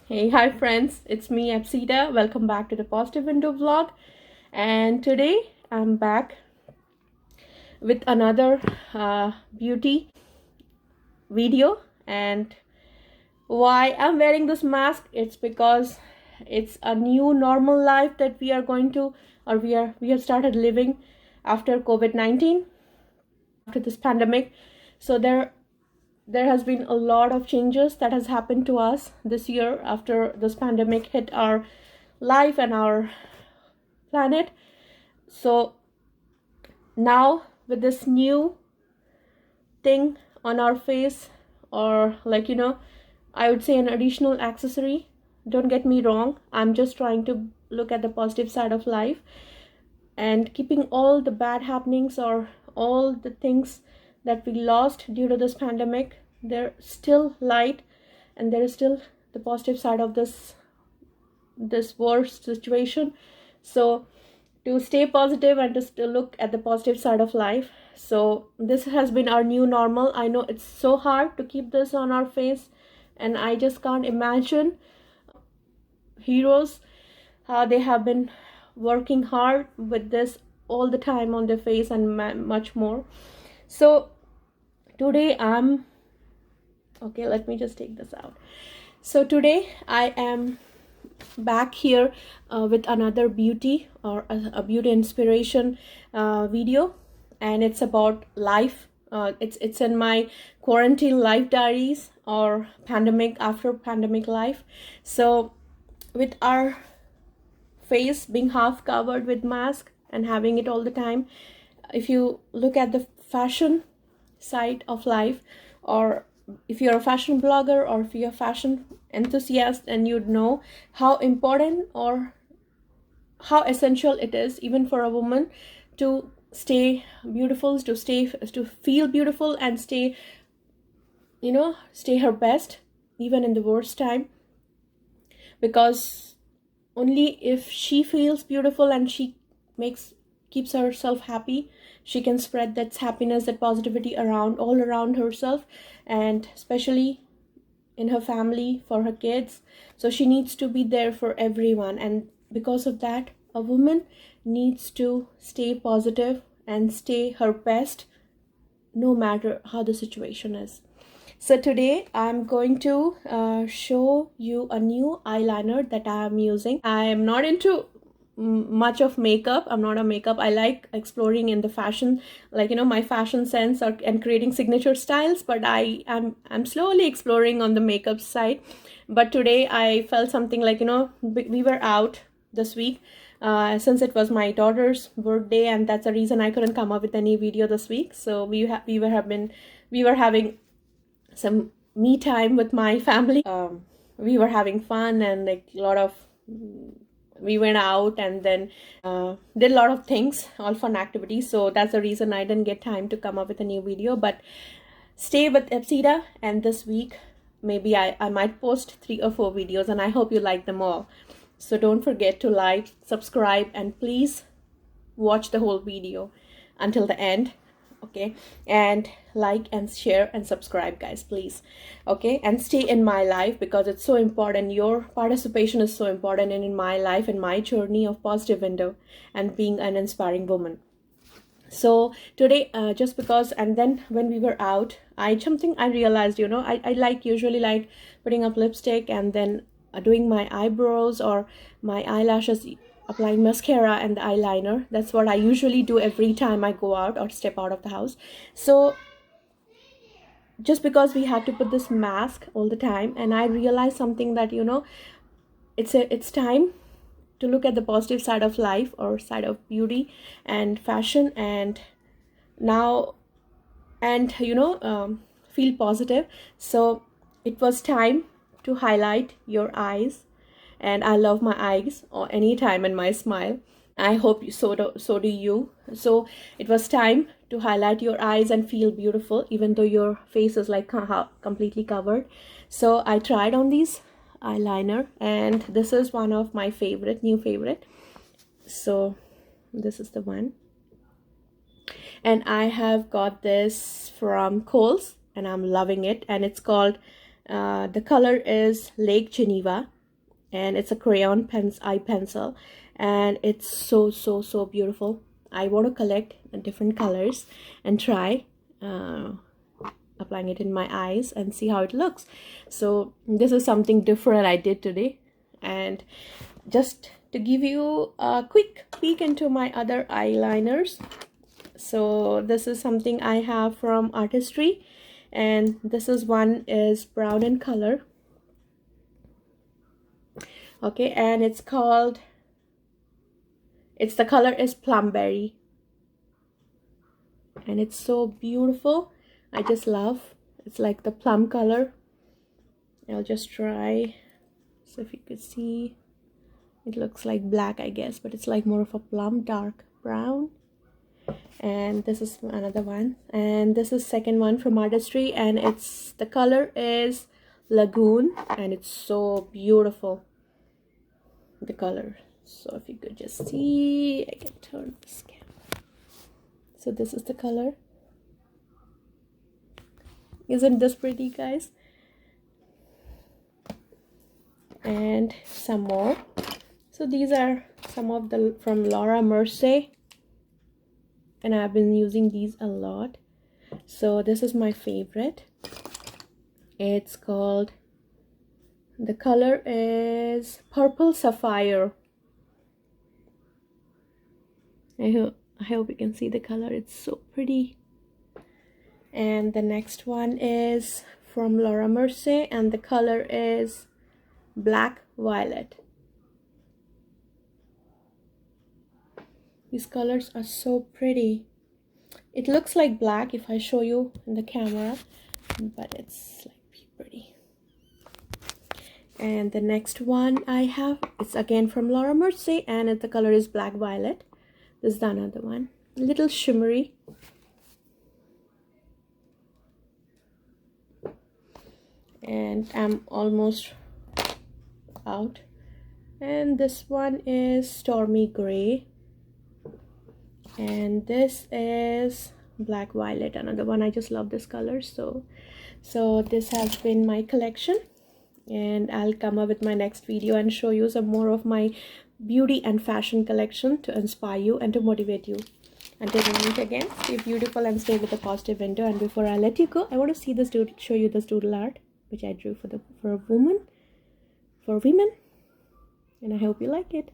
Hey, hi friends, it's me Apsida. Welcome back to the Positive Window vlog. And today I'm back with another beauty video. And why I'm wearing this mask, it's because it's a new normal life that we are going to, or we have started living after COVID-19, after this pandemic. So there has been a lot of changes that has happened to us this year after this pandemic hit our life and our planet. So now with this new thing on our face, or I would say an additional accessory, don't get me wrong, I'm just trying to look at the positive side of life and keeping all the bad happenings or all the things that we lost due to this pandemic. They're still light, and there is still the positive side of this worst situation. So to stay positive and just to look at the positive side of life. So this has been our new normal. I know it's so hard to keep this on our face, and I just can't imagine heroes how they have been working hard with this all the time on their face and much more. So today okay, let me just take this out. So today I am back here with another beauty or a beauty inspiration video, and it's about life. It's in my quarantine life diaries, or pandemic after pandemic life. So with our face being half covered with mask and having it all the time, if you look at the fashion side of life, or if you're a fashion blogger or if you're a fashion enthusiast, and you'd know how important or how essential it is even for a woman to stay beautiful, to feel beautiful and stay her best even in the worst time. Because only if she feels beautiful and she keeps herself happy, she can spread that happiness, that positivity around, all around herself, and especially in her family, for her kids. So she needs to be there for everyone, and because of that, a woman needs to stay positive and stay her best no matter how the situation is. So today I'm going to show you a new eyeliner that I am using. I am not into much of makeup. I'm not a makeup. I like exploring in the fashion, my fashion sense, and creating signature styles, but I'm slowly exploring on the makeup side. But today I felt something we were out this week, since it was my daughter's birthday, and that's the reason I couldn't come up with any video this week. So we were having some me time with my family. We were having fun, and we went out, and then did a lot of things, all fun activities. So that's the reason I didn't get time to come up with a new video. But stay with Epsida, and this week maybe I might post 3 or 4 videos, and I hope you like them all. So don't forget to like, subscribe, and please watch the whole video until the end. Okay, and like and share and subscribe, guys, please. Okay, and stay in my life, because it's so important. Your participation is so important in my life and my journey of positive window and being an inspiring woman. So today, just because, and then when we were out, I realized, I usually like putting up lipstick, and then doing my eyebrows or my eyelashes, applying mascara and the eyeliner. That's what I usually do every time I go out or step out of the house. So just because we had to put this mask all the time, and I realized something that it's time to look at the positive side of life, or side of beauty and fashion, and now, and feel positive. So it was time to highlight your eyes, and I love my eyes or anytime in my smile. I hope so do you. So it was time to highlight your eyes and feel beautiful even though your face is completely covered. So I tried on these eyeliner, and this is one of my new favorite. So this is the one, and I have got this from Kohl's, and I'm loving it. And it's called the color is Lake Geneva, and it's a crayon eye pencil, and it's so beautiful. I want to collect different colors and try applying it in my eyes and see how it looks. So this is something different I did today, and just to give you a quick peek into my other eyeliners. So this is something I have from Artistry, and this is one is brown in color. Okay, and it's called, the color is plumberry, and it's so beautiful. I just love, it's like the plum color. I'll just try, so if you could see, it looks like black, I guess, but it's like more of a plum, dark brown. And this is another one, and this is second one from Artistry, and it's, the color is lagoon, and it's so beautiful, the color. So if you could just see, I can turn this camera. So this is the color. Isn't this pretty, guys? And some more. So these are some of the from Laura Mercier, and I've been using these a lot. So this is my favorite. It's called, the color is purple sapphire. I hope you can see the color. It's so pretty. And the next one is from Laura Mercier, and the color is black violet. These colors are so pretty. It looks like black if I show you in the camera, but it's like pretty. And the next one I have, it's again from Laura Mercier, and the color is black violet. This is another one, a little shimmery. And I'm almost out. And this one is stormy gray, and this is black violet, another one. I just love this color. So this has been my collection, and I'll come up with my next video and show you some more of my beauty and fashion collection to inspire you and to motivate you. Until we meet again, stay beautiful and stay with a positive window. And before I let you go, I want to see this show you this doodle art which I drew for women, and I hope you like it.